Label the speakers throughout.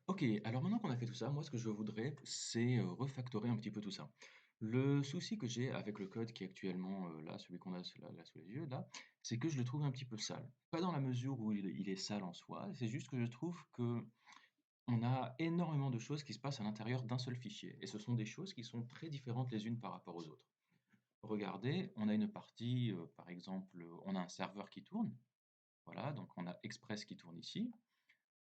Speaker 1: Ok, alors maintenant qu'on a fait tout ça, moi ce que je voudrais, c'est refactorer un petit peu tout ça. Le souci que j'ai avec le code qui est actuellement là, celui qu'on a là sous les yeux, là, c'est que je le trouve un petit peu sale. Pas dans la mesure où il est sale en soi, c'est juste que je trouve que on a énormément de choses qui se passent à l'intérieur d'un seul fichier. Et ce sont des choses qui sont très différentes les unes par rapport aux autres. Regardez, on a une partie, par exemple, on a un serveur qui tourne. Voilà, donc on a Express qui tourne ici.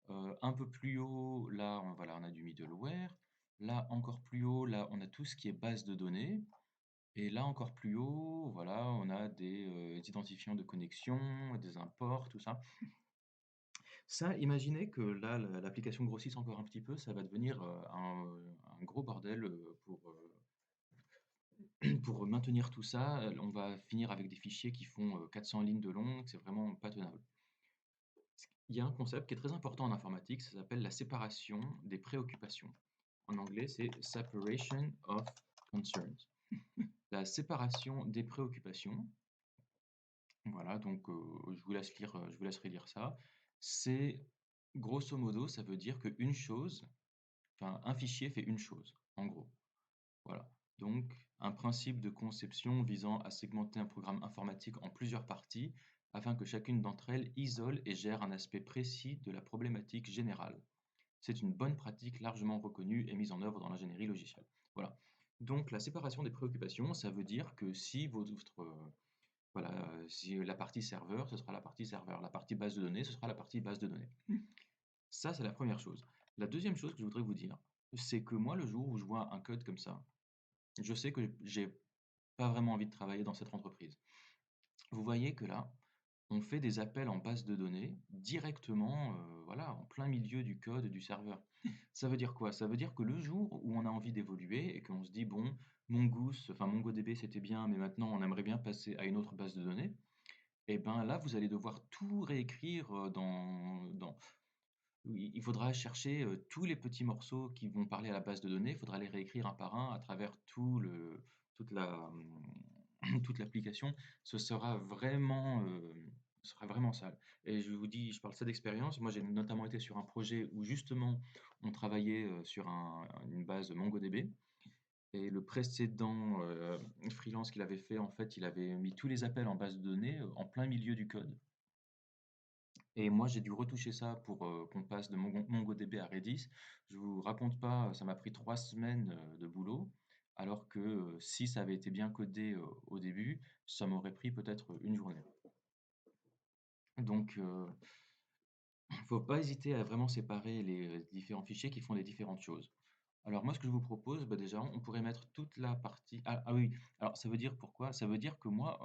Speaker 1: Un peu plus haut, là, voilà, on a du middleware. Là, encore plus haut, là, on a tout ce qui est base de données. Et là, encore plus haut, voilà, on a des identifiants de connexion, des imports, tout ça. Ça, imaginez que là, l'application grossisse encore un petit peu, ça va devenir un gros bordel pour maintenir tout ça. On va finir avec des fichiers qui font 400 lignes de long, c'est vraiment pas tenable. Il y a un concept qui est très important en informatique, ça s'appelle la séparation des préoccupations. En anglais, c'est separation of concerns. La séparation des préoccupations, voilà, donc je vous laisse lire, je vous laisse relire ça. C'est grosso modo, ça veut dire qu'une chose, enfin un fichier fait une chose, en gros. Voilà. Donc un principe de conception visant à segmenter un programme informatique en plusieurs parties afin que chacune d'entre elles isole et gère un aspect précis de la problématique générale. C'est une bonne pratique largement reconnue et mise en œuvre dans l'ingénierie logicielle. Voilà. Donc la séparation des préoccupations, ça veut dire que si voilà, si la partie serveur, ce sera la partie serveur, la partie base de données, ce sera la partie base de données. Ça, c'est la première chose. La deuxième chose que je voudrais vous dire, c'est que moi, le jour où je vois un code comme ça, je sais que j'ai pas vraiment envie de travailler dans cette entreprise. Vous voyez que là, on fait des appels en base de données directement, voilà, en plein milieu du code du serveur. Ça veut dire quoi? Ça veut dire que le jour où on a envie d'évoluer et qu'on se dit, bon, Mongoose, enfin MongoDB c'était bien, mais maintenant on aimerait bien passer à une autre base de données, et ben là vous allez devoir tout réécrire oui, il faudra chercher tous les petits morceaux qui vont parler à la base de données, il faudra les réécrire un par un à travers toute toute l'application. Ce sera vraiment sale. Et je vous dis, je parle ça d'expérience. Moi, j'ai notamment été sur un projet où justement on travaillait sur une base MongoDB. Et le précédent freelance qu'il avait fait, en fait, il avait mis tous les appels en base de données en plein milieu du code. Et moi, j'ai dû retoucher ça pour qu'on passe de MongoDB à Redis. Je vous raconte pas, ça m'a pris 3 semaines de boulot, alors que si ça avait été bien codé au début, ça m'aurait pris peut-être une journée. Donc, faut pas hésiter à vraiment séparer les différents fichiers qui font les différentes choses. Alors moi, ce que je vous propose, bah déjà, on pourrait mettre toute la partie. Ah oui, alors ça veut dire pourquoi? Ça veut dire que moi,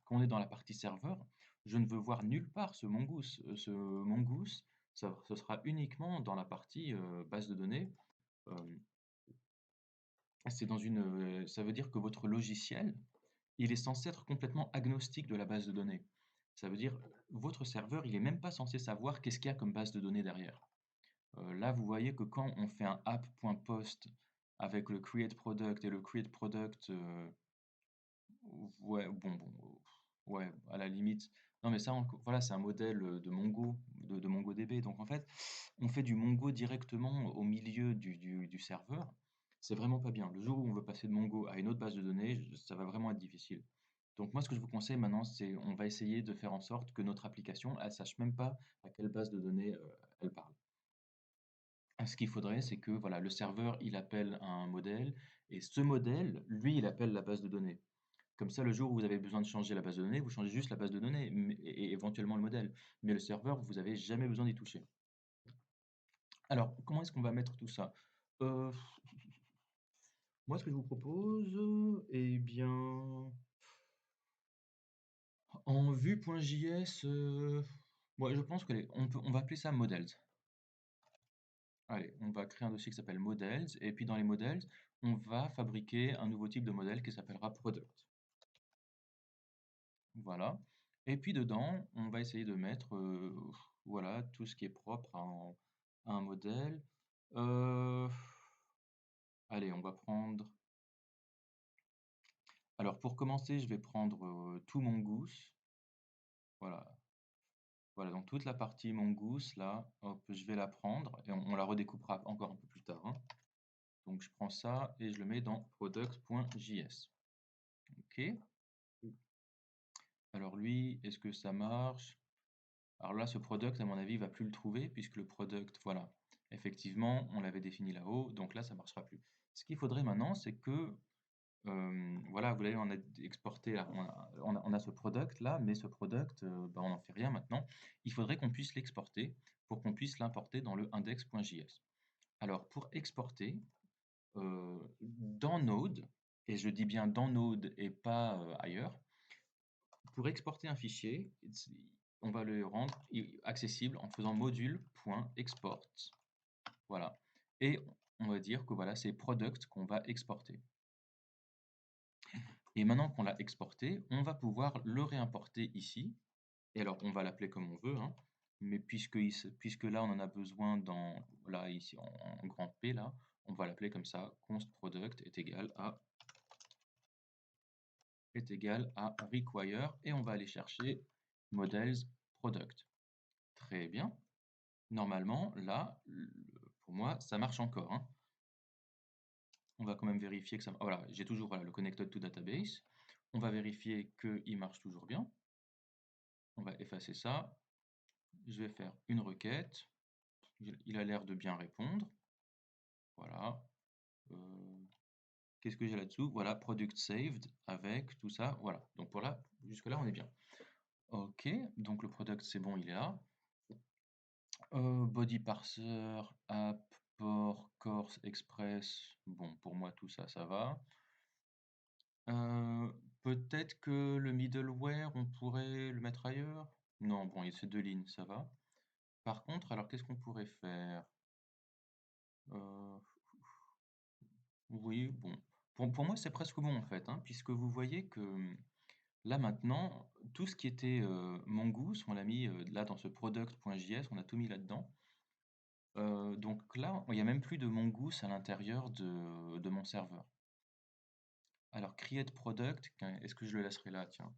Speaker 1: quand on est dans la partie serveur, je ne veux voir nulle part ce mongoose. Ce mongoose, ce sera uniquement dans la partie base de données. Euh, ça veut dire que votre logiciel, il est censé être complètement agnostique de la base de données. Ça veut dire, votre serveur, il est même pas censé savoir qu'est-ce qu'il y a comme base de données derrière. Là, vous voyez que quand on fait un app.post avec le create product et le create product, ouais, ouais, à la limite. Non, mais ça, voilà, c'est un modèle de Mongo, de MongoDB. Donc, en fait, on fait du Mongo directement au milieu du serveur. C'est vraiment pas bien. Le jour où on veut passer de Mongo à une autre base de données, ça va vraiment être difficile. Donc, moi, ce que je vous conseille maintenant, c'est on va essayer de faire en sorte que notre application, elle sache même pas à quelle base de données elle parle. Ce qu'il faudrait, c'est que voilà, le serveur, il appelle un modèle et ce modèle, lui, il appelle la base de données. Comme ça, le jour où vous avez besoin de changer la base de données, vous changez juste la base de données et éventuellement le modèle. Mais le serveur, vous n'avez jamais besoin d'y toucher. Alors, comment est-ce qu'on va mettre tout ça? Euh, Moi, ce que je vous propose, eh bien, en vue.js, ouais, je pense on va appeler ça models. Allez, on va créer un dossier qui s'appelle models, et puis dans les models, on va fabriquer un nouveau type de modèle qui s'appellera product. Voilà. Et puis dedans, on va essayer de mettre voilà, tout ce qui est propre à un modèle. Euh, Allez, on va prendre. Alors pour commencer, je vais prendre tout mon goose. Voilà. Voilà, donc toute la partie mongoose, là, hop, je vais la prendre et on la redécoupera encore un peu plus tard, hein. Donc je prends ça et je le mets dans product.js. OK. Alors lui, est-ce que ça marche? Alors là, ce product, à mon avis, il va plus le trouver puisque le product, voilà, effectivement, on l'avait défini là-haut, donc là, ça ne marchera plus. Ce qu'il faudrait maintenant, c'est que, voilà, vous voyez, on a exporté, là, on a ce product là, mais ce product, bah, on n'en fait rien maintenant. Il faudrait qu'on puisse l'exporter pour qu'on puisse l'importer dans le index.js. Alors, pour exporter, dans Node, et je dis bien dans Node et pas ailleurs, pour exporter un fichier, on va le rendre accessible en faisant module.export. Voilà. Et on va dire que voilà, c'est product qu'on va exporter. Et maintenant qu'on l'a exporté, on va pouvoir le réimporter ici. Et alors, on va l'appeler comme on veut, hein. Mais puisque là, on en a besoin là, ici, en grand P, là, on va l'appeler comme ça, const product est égal à require, et on va aller chercher models product. Très bien. Normalement, là, pour moi, ça marche encore, hein. On va quand même vérifier que ça... Voilà, j'ai toujours voilà, le connected to database. On va vérifier qu'il marche toujours bien. On va effacer ça. Je vais faire une requête. Il a l'air de bien répondre. Voilà. Qu'est-ce que j'ai là-dessous? Voilà, product saved avec tout ça. Voilà. Donc voilà, jusque-là, on est bien. OK, donc le product, c'est bon, il est là. Body parser, app, port, course, express. Bon, pour moi, tout ça, ça va. Peut-être que le middleware, on pourrait le mettre ailleurs? Non, bon, il y a ces deux lignes, ça va. Par contre, alors qu'est-ce qu'on pourrait faire? Euh, oui, bon. Pour moi, c'est presque bon en fait, hein, puisque vous voyez que là maintenant, tout ce qui était Mongoose, on l'a mis là dans ce product.js, on a tout mis là-dedans. Donc là, il n'y a même plus de Mongoose à l'intérieur de mon serveur. Alors, create product, est-ce que je le laisserai là? Tiens.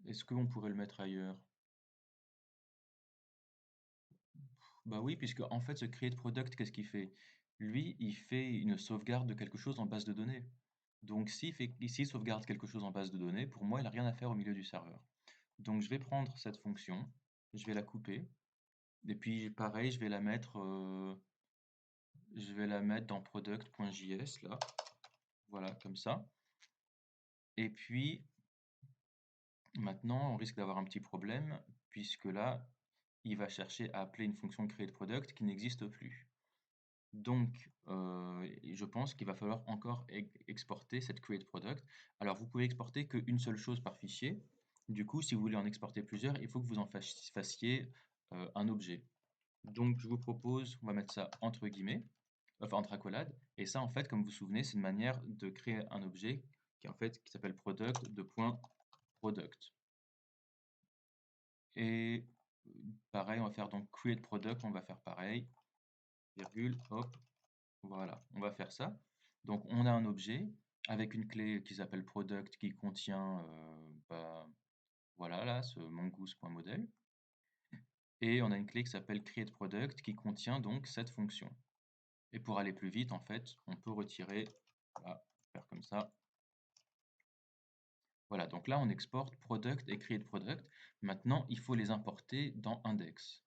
Speaker 1: Est-ce qu'on pourrait le mettre ailleurs? Bah oui, puisque en fait, ce create product, qu'est-ce qu'il fait? Lui, il fait une sauvegarde de quelque chose en base de données. Donc, s'il sauvegarde quelque chose en base de données, pour moi, il n'a rien à faire au milieu du serveur. Donc, je vais prendre cette fonction, je vais la couper, et puis pareil, je vais la mettre dans product.js, là, voilà, comme ça. Et puis, maintenant, on risque d'avoir un petit problème, puisque là, il va chercher à appeler une fonction createProduct qui n'existe plus. Donc, je pense qu'il va falloir encore exporter cette createProduct. Alors, vous pouvez exporter qu'une seule chose par fichier. Du coup, si vous voulez en exporter plusieurs, il faut que vous en fassiez un objet. Donc, je vous propose, on va mettre ça entre guillemets, enfin entre accolades. Et ça, en fait, comme vous vous souvenez, c'est une manière de créer un objet qui s'appelle product de point product. Et pareil, on va faire donc create product, on va faire pareil, virgule, hop, voilà, on va faire ça. Donc on a un objet avec une clé qui s'appelle product qui contient, voilà, là, ce mongoose.model. Et on a une clé qui s'appelle create product qui contient donc cette fonction. Et pour aller plus vite, en fait, on peut retirer, voilà, faire comme ça. Voilà, donc là, on exporte product et create product. Maintenant, il faut les importer dans index.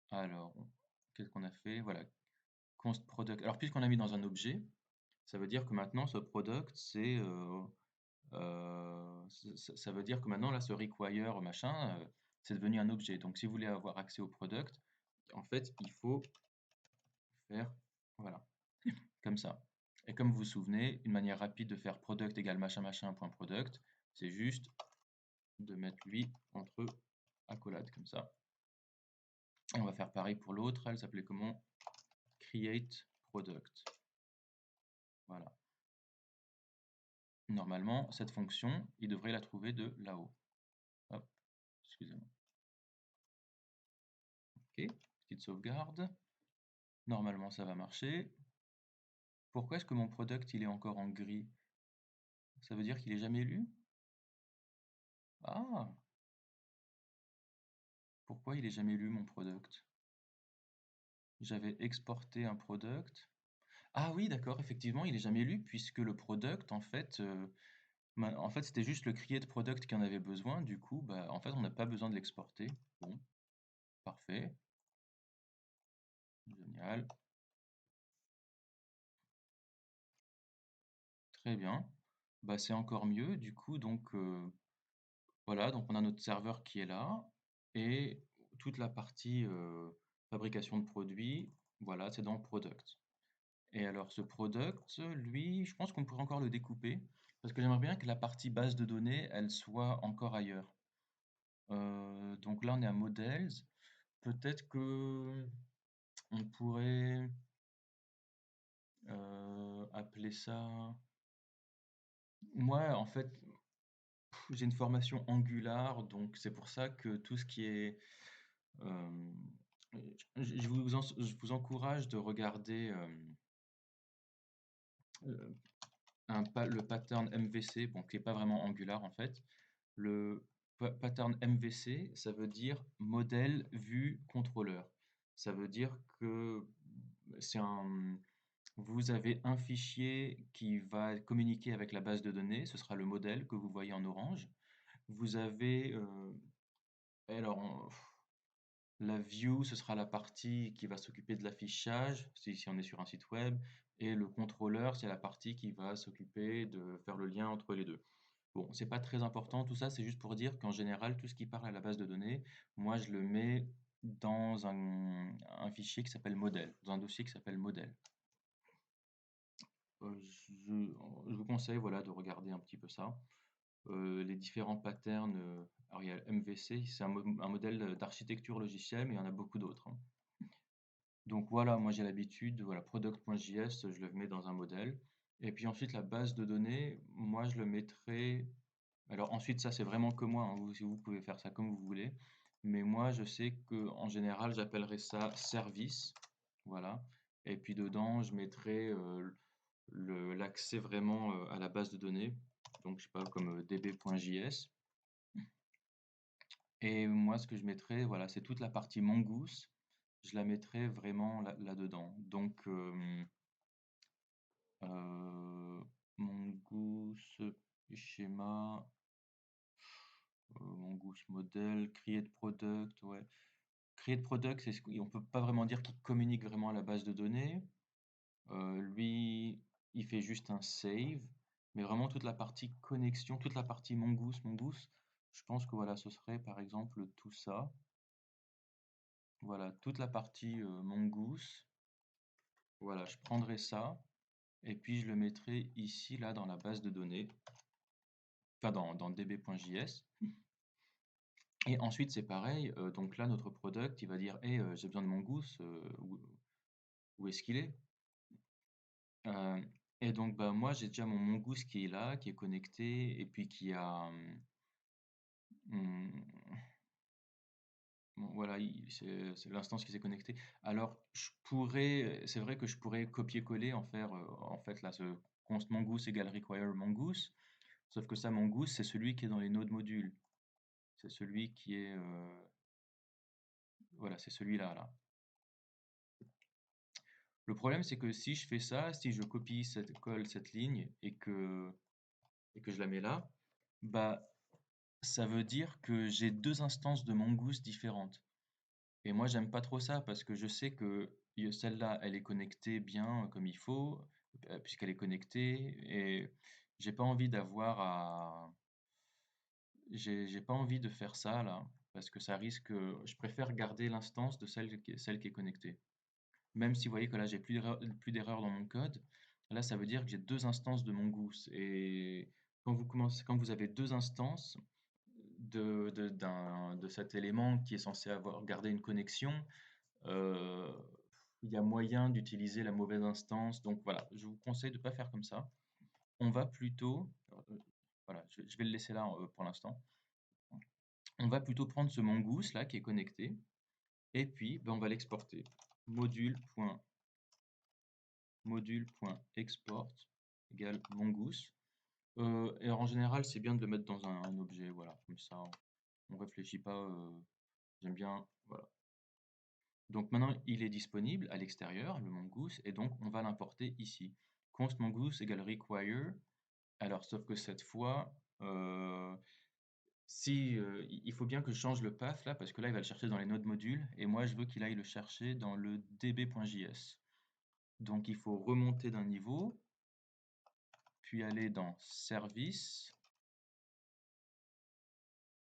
Speaker 1: Alors, qu'est-ce qu'on a fait? Voilà, const product. Alors, puisqu'on a mis dans un objet, ça veut dire que maintenant, ce product, ça veut dire que maintenant, là, ce require machin, c'est devenu un objet. Donc, si vous voulez avoir accès au product, en fait, il faut faire, voilà, comme ça. Et comme vous vous souvenez, une manière rapide de faire product égale machin machin point product, c'est juste de mettre lui entre accolades, comme ça. Et on va faire pareil pour l'autre, elle s'appelait comment? Create product. Voilà. Normalement, cette fonction, il devrait la trouver de là-haut. Hop, excusez-moi. Ok, petite sauvegarde. Normalement, ça va marcher. Pourquoi est-ce que mon product, il est encore en gris? Ça veut dire qu'il est jamais lu? Ah, pourquoi il est jamais lu mon product? J'avais exporté un product. Ah oui, d'accord, effectivement, il est jamais lu puisque le product, en fait, en fait, c'était juste le create product qui en avait besoin. Du coup, bah, en fait, on n'a pas besoin de l'exporter. Bon, parfait, génial, très bien. Bah, c'est encore mieux. Du coup, donc voilà, donc on a notre serveur qui est là et toute la partie fabrication de produits, voilà, c'est dans product. Et alors ce product, lui, je pense qu'on pourrait encore le découper parce que j'aimerais bien que la partie base de données, elle soit encore ailleurs. Donc là, on est à models. Peut-être que on pourrait appeler ça. Moi, en fait, j'ai une formation Angular, donc c'est pour ça que tout ce qui est euh, je vous encourage de regarder euh, le pattern MVC, bon, qui n'est pas vraiment Angular en fait. Le pattern MVC, ça veut dire modèle vue contrôleur. Ça veut dire que c'est un, vous avez un fichier qui va communiquer avec la base de données, ce sera le modèle que vous voyez en orange. Vous avez, alors, la view, ce sera la partie qui va s'occuper de l'affichage, si on est sur un site web, et le contrôleur, c'est la partie qui va s'occuper de faire le lien entre les deux. Bon, c'est pas très important, tout ça, c'est juste pour dire qu'en général, tout ce qui parle à la base de données, moi, je le mets dans un fichier qui s'appelle modèle, dans un dossier qui s'appelle modèle. Je, je vous conseille, voilà, de regarder un petit peu ça. Les différents patterns, alors il y a MVC, c'est un modèle d'architecture logicielle, mais il y en a beaucoup d'autres, hein. Donc voilà, moi j'ai l'habitude, voilà, product.js, je le mets dans un modèle. Et puis ensuite, la base de données, moi je le mettrai. Alors ensuite, ça c'est vraiment que moi, hein, vous pouvez faire ça comme vous voulez. Mais moi je sais que en général, j'appellerai ça service. Voilà. Et puis dedans, je mettrai l'accès vraiment à la base de données. Donc je sais pas, comme db.js. Et moi, ce que je mettrais, voilà, c'est toute la partie Mongoose. Je la mettrais vraiment là-dedans. Donc, Mongoose, schéma, Mongoose modèle, create product, ouais. Create product, on peut pas vraiment dire qu'il communique vraiment à la base de données. Lui, il fait juste un save, mais vraiment toute la partie connexion, toute la partie Mongoose, je pense que voilà, ce serait par exemple tout ça. Voilà, toute la partie Mongoose. Voilà, je prendrai ça et puis je le mettrai ici, là, dans la base de données, enfin dans db.js. Et ensuite, c'est pareil. Donc là, notre product, il va dire, hey, j'ai besoin de Mongoose. Où est-ce qu'il est? Euh, et donc, bah, moi, j'ai déjà mon Mongoose qui est là, qui est connecté, et puis qui a, hum, bon, voilà, c'est l'instance qui s'est connectée. Alors, c'est vrai que je pourrais copier-coller, en fait, là, ce const mongoose égale require mongoose. Sauf que ça, mongoose, c'est celui qui est dans les nodes modules. C'est celui qui est, voilà, c'est celui-là, là. Le problème, c'est que si je fais ça, si je colle cette ligne et que je la mets là, bah, ça veut dire que j'ai deux instances de mongoose différentes. Et moi, j'aime pas trop ça parce que je sais que celle-là, elle est connectée bien comme il faut, puisqu'elle est connectée, et j'ai pas envie d'avoir à. J'ai pas envie de faire ça là, parce que ça risque. Je préfère garder l'instance de celle qui est connectée. Même si vous voyez que là, j'ai plus d'erreurs dans mon code, là, ça veut dire que j'ai deux instances de mongoose. Et quand vous avez deux instances de cet élément qui est censé garder une connexion, euh, il y a moyen d'utiliser la mauvaise instance. Donc voilà, je vous conseille de ne pas faire comme ça. On va plutôt, voilà, je vais le laisser là pour l'instant. On va plutôt prendre ce mongoose là qui est connecté et puis ben, on va l'exporter. Module.export égale mongoose. Et en général, c'est bien de le mettre dans un objet, voilà, comme ça, on réfléchit pas, j'aime bien, voilà. Donc maintenant, il est disponible à l'extérieur, le mongoose, et donc on va l'importer ici. Const mongoose égale require. Alors, sauf que cette fois, il faut bien que je change le path là, parce que là, il va le chercher dans les nodes modules, et moi, je veux qu'il aille le chercher dans le db.js. Donc, il faut remonter d'un niveau, puis aller dans service,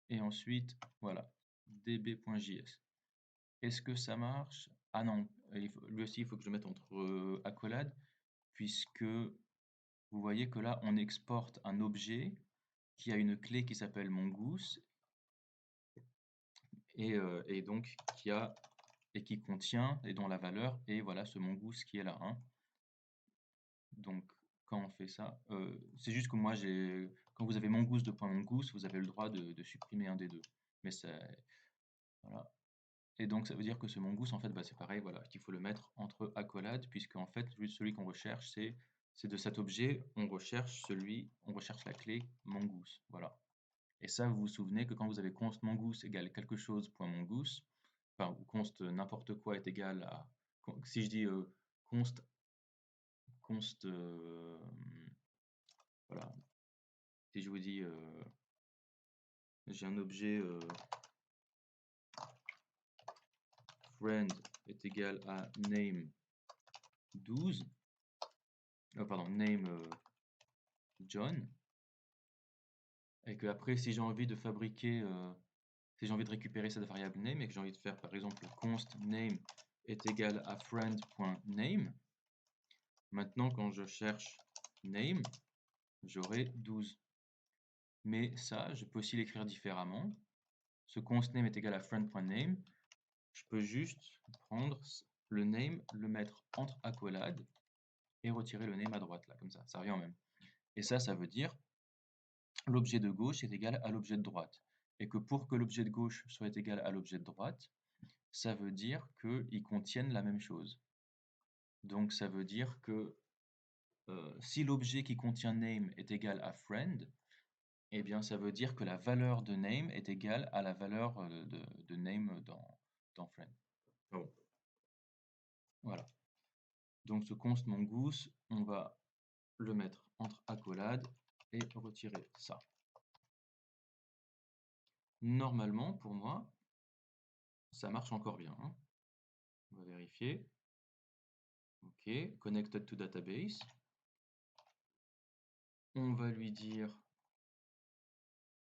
Speaker 1: et ensuite, voilà, db.js. Est-ce que ça marche? Ah non, lui aussi, il faut que je le mette entre accolades, puisque vous voyez que là, on exporte un objet qui a une clé qui s'appelle mongoose, et donc qui contient, et dont la valeur est, voilà, ce mongoose qui est là, hein. Donc, quand on fait ça, c'est juste que moi, quand vous avez mongoose de point mongoose, vous avez le droit de supprimer un des deux. Mais voilà. Et donc, ça veut dire que ce mongoose, en fait, bah, c'est pareil, voilà, qu'il faut le mettre entre accolades, puisque en fait, celui qu'on recherche, c'est de cet objet, on recherche la clé mongoose, voilà. Et ça, vous vous souvenez que quand vous avez const mongoose égale quelque chose point mongoose, enfin, ou const n'importe quoi est égal à, si je dis const, voilà, si je vous dis, j'ai un objet friend est égal à name 12, pardon, name John, et que après, si j'ai envie de fabriquer, si j'ai envie de récupérer cette variable name, et que j'ai envie de faire par exemple const name est égal à friend.name, maintenant quand je cherche name, j'aurai 12. Mais ça, je peux aussi l'écrire différemment. Ce const name est égal à friend.name. Je peux juste prendre le name, le mettre entre accolades et retirer le name à droite, là, comme ça revient au même. Et ça veut dire l'objet de gauche est égal à l'objet de droite. Et que pour que l'objet de gauche soit égal à l'objet de droite, ça veut dire qu'ils contiennent la même chose. Donc ça veut dire que si l'objet qui contient name est égal à friend, eh bien ça veut dire que la valeur de name est égale à la valeur de name dans friend. Ah bon. Voilà. Donc ce const mongoose, on va le mettre entre accolades et retirer ça. Normalement, pour moi, ça marche encore bien, hein. On va vérifier. OK, connected to database. On va lui dire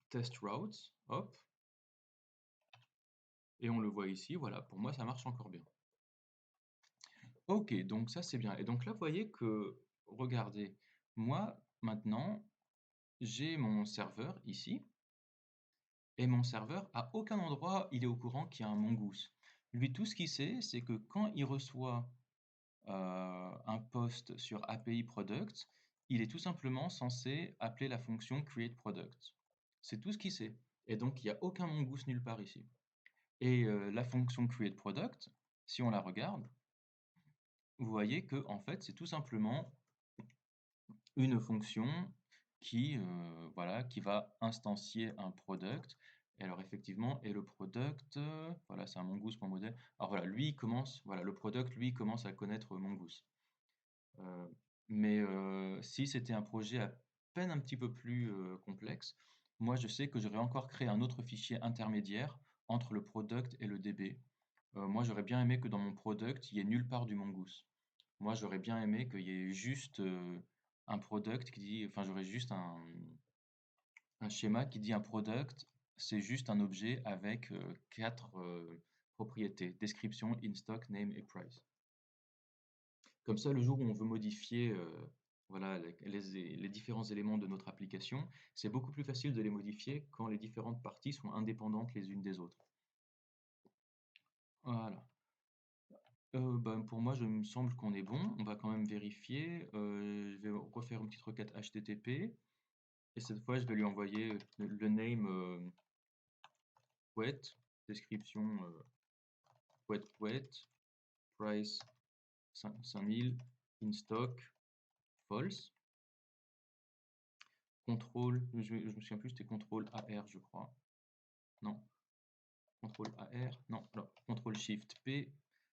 Speaker 1: test routes, hop. Et on le voit ici, voilà, pour moi ça marche encore bien. OK, donc ça c'est bien. Et donc là, vous voyez que, regardez, moi maintenant, j'ai mon serveur ici, et mon serveur, à aucun endroit, il est au courant qu'il y a un mongoose. Lui, tout ce qu'il sait, c'est que quand il reçoit un post sur API product, il est tout simplement censé appeler la fonction create product. C'est tout ce qu'il sait. Et donc, il n'y a aucun mongoose nulle part ici. Et la fonction create product, si on la regarde, vous voyez que en fait, c'est tout simplement une fonction voilà, qui va instancier un product. Et alors effectivement, et le product, voilà, c'est un mongoose.model. Alors voilà, voilà, le product, lui, commence à connaître mongoose. Mais si c'était un projet à peine un petit peu plus complexe, moi je sais que j'aurais encore créé un autre fichier intermédiaire entre le product et le DB. Moi j'aurais bien aimé que dans mon product, il n'y ait nulle part du mongoose. Moi j'aurais bien aimé qu'il y ait juste un product qui dit, enfin j'aurais juste un schéma qui dit un product, c'est juste un objet avec 4 propriétés, description, in stock, name et price. Comme ça, le jour où on veut modifier voilà, les différents éléments de notre application, c'est beaucoup plus facile de les modifier quand les différentes parties sont indépendantes les unes des autres. Voilà. Ben, pour moi, je me semble qu'on est bon. On va quand même vérifier. Je vais refaire une petite requête HTTP. Et cette fois, je vais lui envoyer le name wet, description wet, price 5000, in stock, false. contrôle, je me souviens plus, c'était contrôle AR, je crois. Non, contrôle AR, non, alors, contrôle Shift P,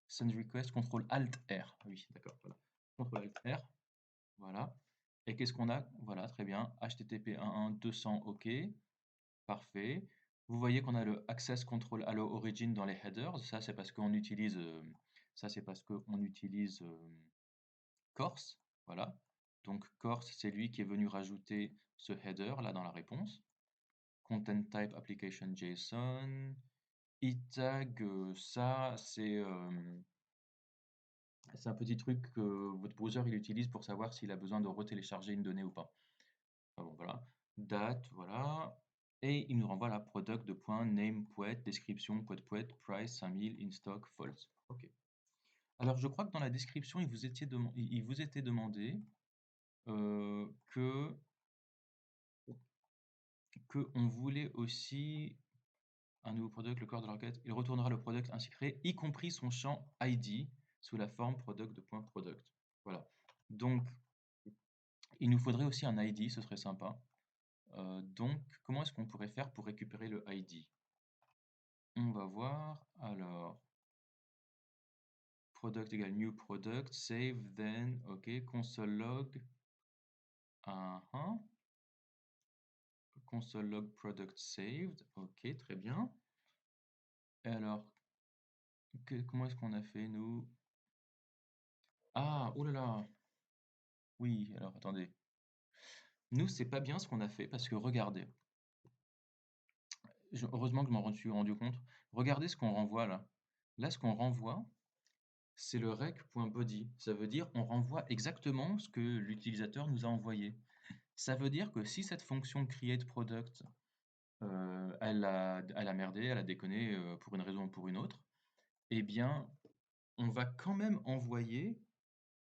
Speaker 1: send request, contrôle Alt R. Ah oui, d'accord, voilà. Contrôle Alt R, voilà. Et qu'est-ce qu'on a? Voilà, très bien. HTTP 1.1.200, OK. Parfait. Vous voyez qu'on a le access control allow origin dans les headers. Ça, c'est parce qu'on utilise, Corse. Voilà. Donc, Corse, c'est lui qui est venu rajouter ce header là dans la réponse. Content type application JSON. E-tag, ça, c'est un petit truc que votre browser il utilise pour savoir s'il a besoin de retélécharger une donnée ou pas. Ah bon, voilà. Date, voilà. Et il nous renvoie la product de point name poet, description poet, price 5000, in stock, false. Ok. Alors je crois que dans la description, il vous était demandé que on voulait aussi un nouveau product, le corps de la requête. Il retournera le product ainsi créé, y compris son champ ID sous la forme product de point product. Voilà. Donc il nous faudrait aussi un ID, ce serait sympa. Donc, comment est-ce qu'on pourrait faire pour récupérer le ID? On va voir. Alors, product égale new product, save, then, ok, console log, console log product saved, ok, très bien. Et alors, comment est-ce qu'on a fait, nous? Ah, oh là là, oui, alors attendez. Nous, c'est pas bien ce qu'on a fait parce que regardez, heureusement que je m'en suis rendu compte. Regardez ce qu'on renvoie là. Là, ce qu'on renvoie, c'est le rec.body. Ça veut dire on renvoie exactement ce que l'utilisateur nous a envoyé. Ça veut dire que si cette fonction createProduct, elle a merdé, elle a déconné pour une raison ou pour une autre, eh bien, on va quand même envoyer,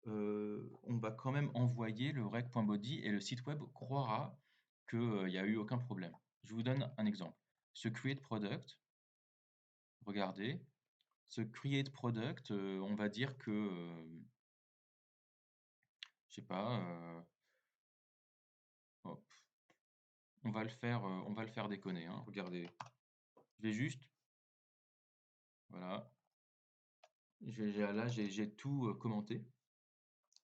Speaker 1: le rec.body et le site web croira qu'il n'y a eu aucun problème. Je vous donne un exemple. Ce createProduct, regardez, ce createProduct, on va dire que, je sais pas, hop, on va le faire déconner, hein. Regardez, je vais juste, voilà, là j'ai tout commenté.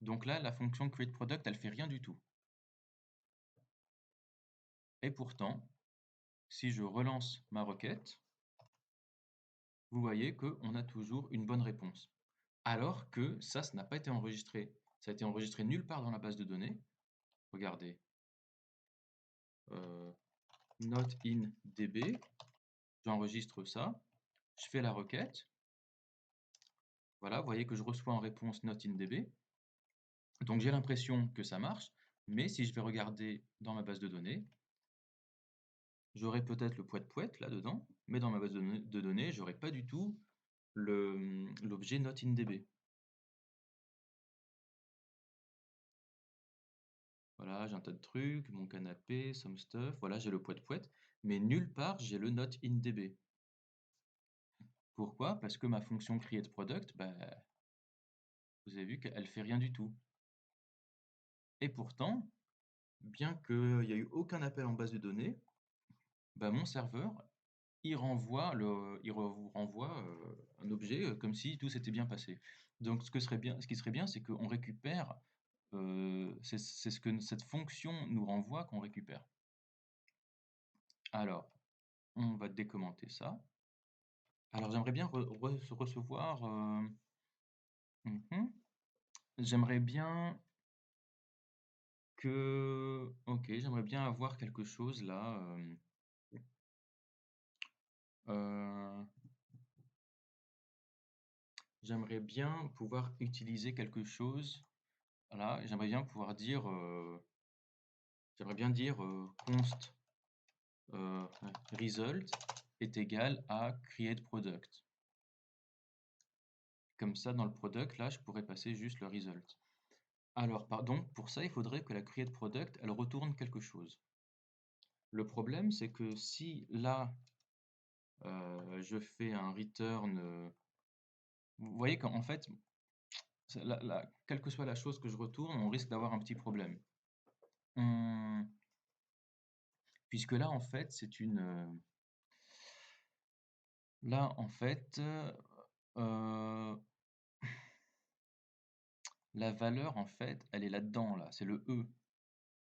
Speaker 1: Donc là, la fonction createProduct, elle fait rien du tout. Et pourtant, si je relance ma requête, vous voyez qu'on a toujours une bonne réponse. Alors que ça n'a pas été enregistré. Ça a été enregistré nulle part dans la base de données. Regardez. Not in DB. J'enregistre ça. Je fais la requête. Voilà, vous voyez que je reçois en réponse not in DB. Donc j'ai l'impression que ça marche. Mais si je vais regarder dans ma base de données, j'aurai peut-être le poète là-dedans, mais dans ma base de données, j'aurai pas du tout l'objet not in DB. Voilà, j'ai un tas de trucs, mon canapé, some stuff, voilà, j'ai le poète, mais nulle part j'ai le not in DB. Pourquoi? Parce que ma fonction createProduct, bah, vous avez vu qu'elle fait rien du tout. Et pourtant, bien qu'il n'y ait eu aucun appel en base de données, bah, mon serveur, il vous renvoie un objet comme si tout s'était bien passé. Donc ce qui serait bien, c'est qu'on récupère, c'est ce que cette fonction nous renvoie qu'on récupère. Alors, on va décommenter ça. Alors j'aimerais bien recevoir, j'aimerais bien j'aimerais bien avoir quelque chose là, heu j'aimerais bien pouvoir utiliser quelque chose, voilà, j'aimerais bien dire, const, result est égal à createProduct. Comme ça, dans le product, là, je pourrais passer juste le result. Alors, donc, pour ça, il faudrait que la createProduct, elle retourne quelque chose. Le problème, c'est que si là, je fais un return, vous voyez qu'en fait, quelle que soit la chose que je retourne, on risque d'avoir un petit problème. On puisque là, en fait, c'est une... là, en fait, la valeur, en fait, elle est là-dedans, là, c'est le E.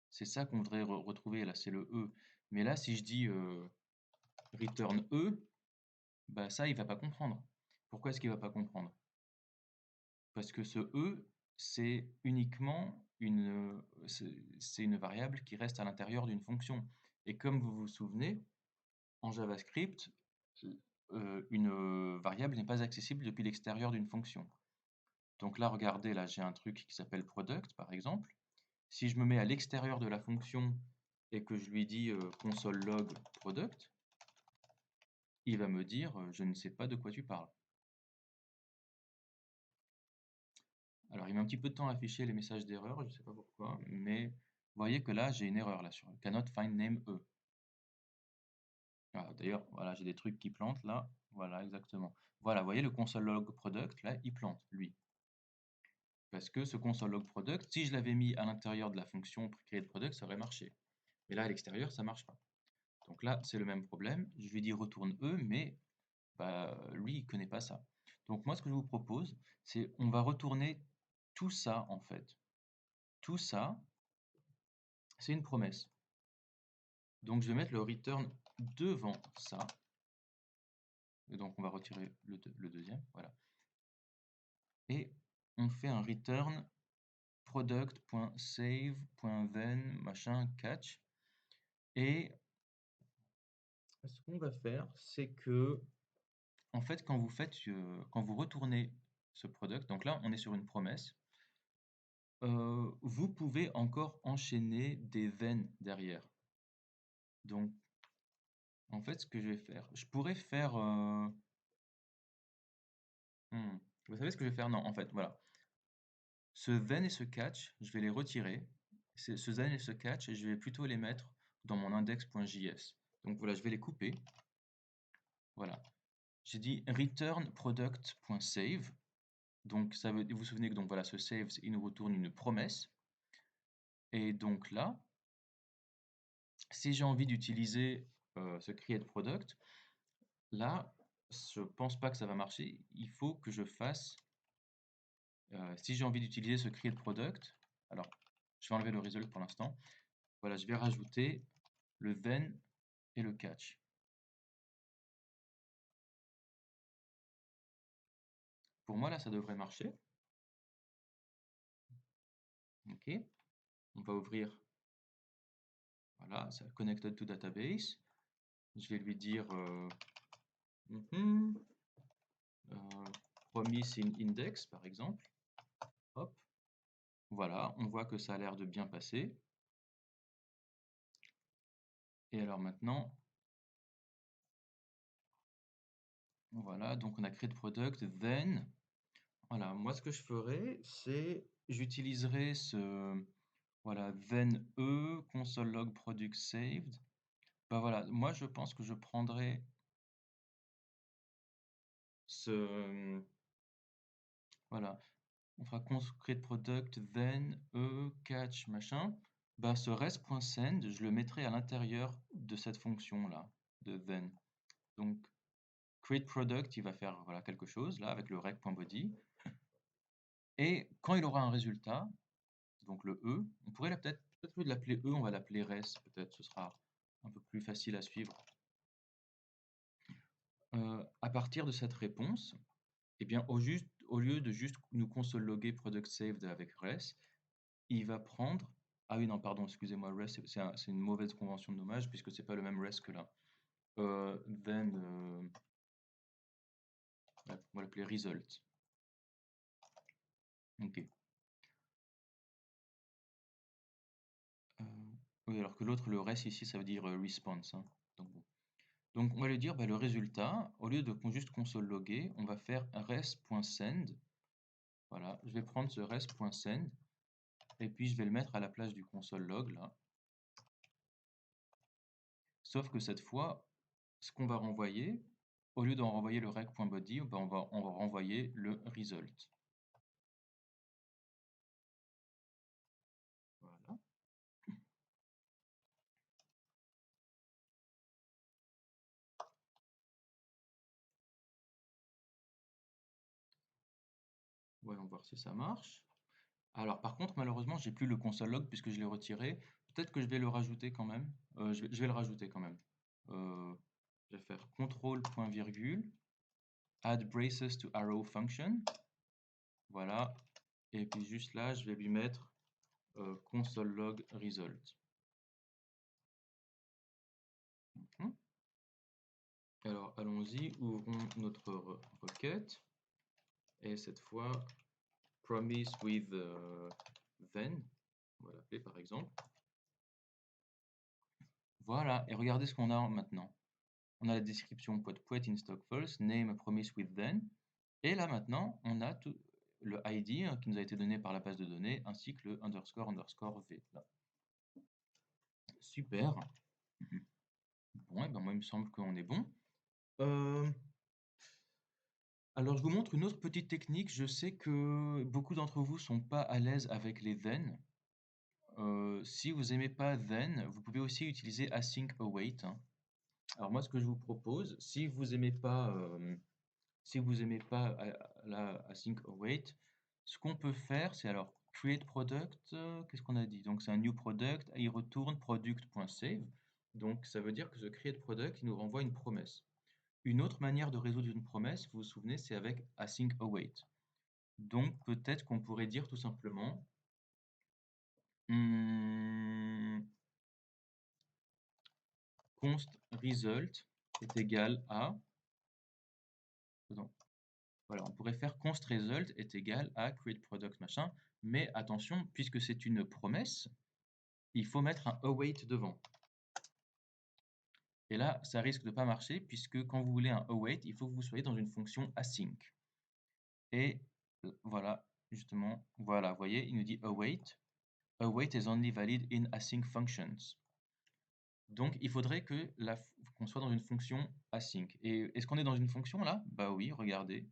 Speaker 1: C'est ça qu'on voudrait retrouver, là, c'est le E. Mais là, si je dis return E, bah ça, il va pas comprendre. Pourquoi est-ce qu'il va pas comprendre? Parce que ce E, c'est uniquement c'est une variable qui reste à l'intérieur d'une fonction. Et comme vous vous souvenez, en JavaScript, une variable n'est pas accessible depuis l'extérieur d'une fonction. Donc là, regardez, là, j'ai un truc qui s'appelle product, par exemple. Si je me mets à l'extérieur de la fonction et que je lui dis console log product, il va me dire je ne sais pas de quoi tu parles. Alors, il met un petit peu de temps à afficher les messages d'erreur, je ne sais pas pourquoi, mais vous voyez que là, j'ai une erreur là sur cannot find name E. Voilà, d'ailleurs, voilà, j'ai des trucs qui plantent là. Voilà, exactement. Voilà, vous voyez le console log product, là, il plante, lui. Parce que ce console log product, si je l'avais mis à l'intérieur de la fonction create product, ça aurait marché. Mais là, à l'extérieur, ça ne marche pas. Donc là, c'est le même problème. Je lui dis retourne E, mais bah, lui, il ne connaît pas ça. Donc moi, ce que je vous propose, c'est on va retourner tout ça, en fait. Tout ça, c'est une promesse. Donc je vais mettre le return devant ça. Et donc on va retirer le deuxième, voilà. Et on fait un return product.save.then machin catch. Et ce qu'on va faire, c'est que en fait quand vous retournez ce product, donc là on est sur une promesse, vous pouvez encore enchaîner des then derrière. Donc en fait ce que je vais faire, je pourrais faire vous savez ce que je vais faire? Non, en fait, voilà. Ce then et ce catch, je vais les retirer. Ce then et ce catch, je vais plutôt les mettre dans mon index.js. Donc voilà, je vais les couper. Voilà. J'ai dit return product.save. Donc ça veut, vous vous souvenez que donc voilà, ce save, il nous retourne une promesse. Et donc là, si j'ai envie d'utiliser ce create product, là, je pense pas que ça va marcher. Il faut que je fasse, si j'ai envie d'utiliser ce create product, alors je vais enlever le result pour l'instant. Voilà, je vais rajouter le then et le catch. Pour moi, là, ça devrait marcher. OK. On va ouvrir, voilà, ça connected to database. Je vais lui dire promise in index, par exemple. Hop. Voilà, on voit que ça a l'air de bien passer. Et alors maintenant, voilà, donc on a créé de product, then, voilà, moi ce que je ferais, c'est j'utiliserai ce, voilà, then e console log product saved. Bah voilà, moi je pense que je prendrai ce, voilà, on fera create product, then catch machin. Bah ce res.send, je le mettrai à l'intérieur de cette fonction là, de then. Donc create product, il va faire voilà quelque chose là avec le rec.body. Et quand il aura un résultat, donc le e, on pourrait peut-être au lieu de l'appeler e, on va l'appeler res, peut-être ce sera un peu plus facile à suivre. À partir de cette réponse, eh bien, au lieu de juste nous console logger product saved avec res, il va prendre. Ah oui, non, pardon, excusez-moi, res, c'est une mauvaise convention de nommage puisque c'est pas le même res que là. Then, ouais, on va l'appeler result. Ok. Oui, alors que l'autre, le res ici, ça veut dire response, hein. Donc, bon. Donc on va lui dire bah, le résultat, au lieu de juste console logger, on va faire res.send. Voilà, je vais prendre ce res.send et puis je vais le mettre à la place du console log là. Sauf que cette fois, ce qu'on va renvoyer, au lieu d'en renvoyer le rec.body, ben on va renvoyer le result. Voilà. Voyons voir si ça marche. Alors par contre, malheureusement, j'ai plus le console log puisque je l'ai retiré. Peut-être que je vais le rajouter quand même. Je vais le rajouter quand même. Euh, je vais faire contrôle point virgule, add braces to arrow function. Voilà. Et puis juste là, je vais lui mettre console log result. Mhm. Alors allons-y, ouvrons notre requête. Et cette fois, promise with then, on va l'appeler par exemple. Voilà, et regardez ce qu'on a maintenant. On a la description poet in stock false, name promise with then. Et là maintenant, on a tout le ID qui nous a été donné par la base de données, ainsi que le underscore underscore v. Là. Super. Bon, et ben moi il me semble qu'on est bon. Euh, alors je vous montre une autre petite technique. Je sais que beaucoup d'entre vous sont pas à l'aise avec les then. Si vous aimez pas then, vous pouvez aussi utiliser async await. Hein. Alors moi, ce que je vous propose, si vous aimez pas la async await, ce qu'on peut faire, c'est alors create product. Qu'est-ce qu'on a dit? Donc c'est un new product. Et il retourne product.save. Donc ça veut dire que ce create product, il nous renvoie une promesse. Une autre manière de résoudre une promesse, vous vous souvenez, c'est avec async await. Donc peut-être qu'on pourrait dire tout simplement const result est égal à. Non, voilà, on pourrait faire const result est égal à create product machin, mais attention, puisque c'est une promesse, il faut mettre un await devant. Et là, ça risque de pas marcher, puisque quand vous voulez un await, il faut que vous soyez dans une fonction async. Et voilà, justement, voilà, vous voyez, il nous dit await. Await is only valid in async functions. Donc, il faudrait qu'on soit dans une fonction async. Et est-ce qu'on est dans une fonction là? Bah oui, regardez.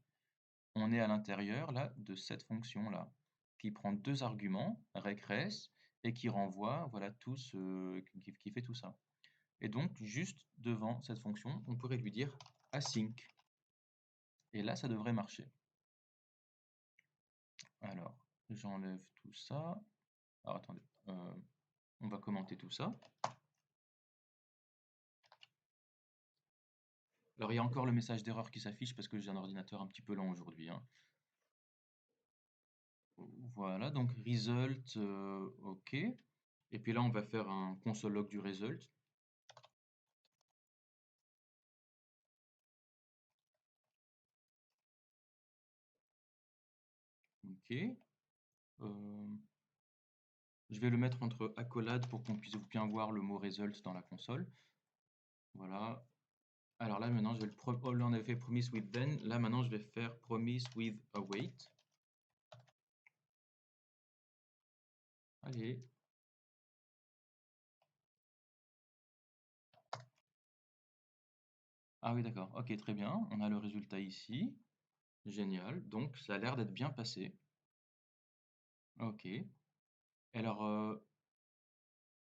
Speaker 1: On est à l'intérieur là de cette fonction là qui prend deux arguments recres et qui renvoie voilà tout ce qui fait tout ça. Et donc juste devant cette fonction, on pourrait lui dire async. Et là, ça devrait marcher. Alors, j'enlève tout ça. Alors attendez, on va commenter tout ça. Alors il y a encore le message d'erreur qui s'affiche parce que j'ai un ordinateur un petit peu lent aujourd'hui. Hein. Voilà, donc result, OK. Et puis là, on va faire un console log du result. OK. Je vais le mettre entre accolades pour qu'on puisse bien voir le mot result dans la console. Voilà. Alors là, maintenant, là, on avait fait promise with then. Là, maintenant, je vais faire promise with await. Allez. Ah oui, d'accord. Ok, très bien. On a le résultat ici. Génial. Donc, ça a l'air d'être bien passé. Ok. Alors,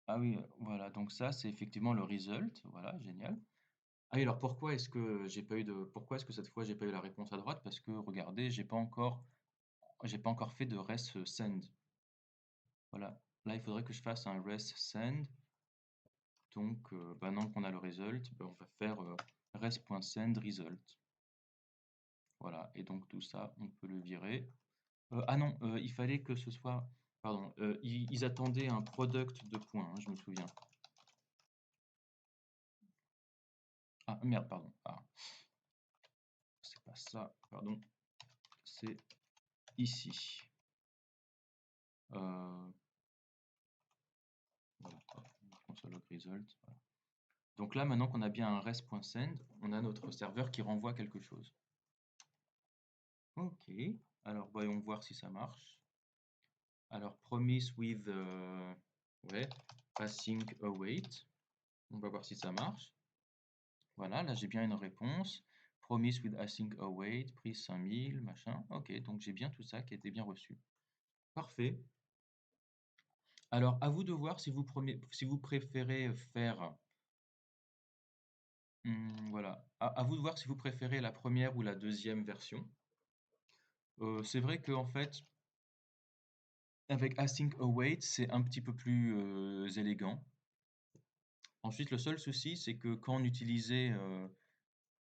Speaker 1: ah oui, voilà. Donc ça, c'est effectivement le result. Voilà, génial. Ah oui, alors pourquoi est-ce que cette fois j'ai pas eu la réponse à droite? Parce que regardez, j'ai pas encore fait de res send. Voilà. Là, il faudrait que je fasse un res send. Donc, maintenant qu'on a le result, on va faire res.send result. Voilà. Et donc tout ça, on peut le virer. Ah non, il fallait que ce soit. Pardon, ils attendaient un product de points, hein, je me souviens. Ah merde, pardon. Ah, c'est pas ça, pardon. C'est ici. Voilà, console log result. Voilà. Donc là, maintenant qu'on a bien un res.send, on a notre serveur qui renvoie quelque chose. Ok, alors voyons voir si ça marche. Alors, promise with ouais, async await. On va voir si ça marche. Voilà, là j'ai bien une réponse. Promise with async await, prix 5000, machin. Ok, donc j'ai bien tout ça qui a été bien reçu. Parfait. Alors, à vous de voir si vous préférez faire. Voilà. À vous de voir si vous préférez la première ou la deuxième version. C'est vrai qu'en fait, avec async await, c'est un petit peu plus, élégant. Ensuite, le seul souci, c'est que quand on utilisait,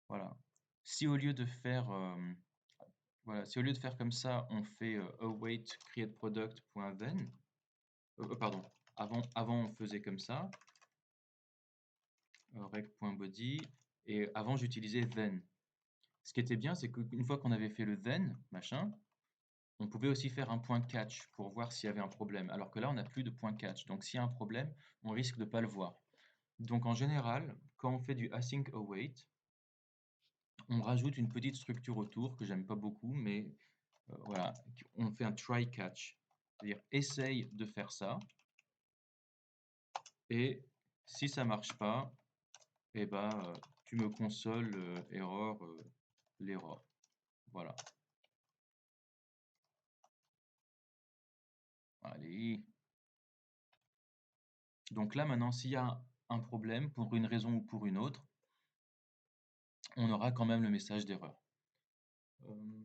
Speaker 1: voilà, si au lieu de faire, voilà, si au lieu de faire comme ça, on fait, await create product.then, pardon, avant on faisait comme ça, rec.body, et avant j'utilisais then. Ce qui était bien, c'est qu'une fois qu'on avait fait le then, machin, on pouvait aussi faire un point catch pour voir s'il y avait un problème. Alors que là, on n'a plus de point catch. Donc s'il y a un problème, on risque de ne pas le voir. Donc en général, quand on fait du async await, on rajoute une petite structure autour que j'aime pas beaucoup, mais voilà, on fait un try catch. C'est-à-dire essaye de faire ça, et si ça marche pas, eh ben, tu me consoles erreur, l'erreur. Voilà. Allez. Donc là, maintenant, s'il y a un problème, pour une raison ou pour une autre, on aura quand même le message d'erreur. Euh,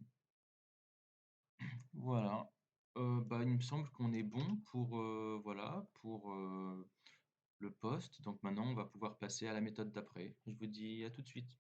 Speaker 1: voilà. Bah, il me semble qu'on est bon pour, voilà, pour le post. Donc maintenant, on va pouvoir passer à la méthode d'après. Je vous dis à tout de suite.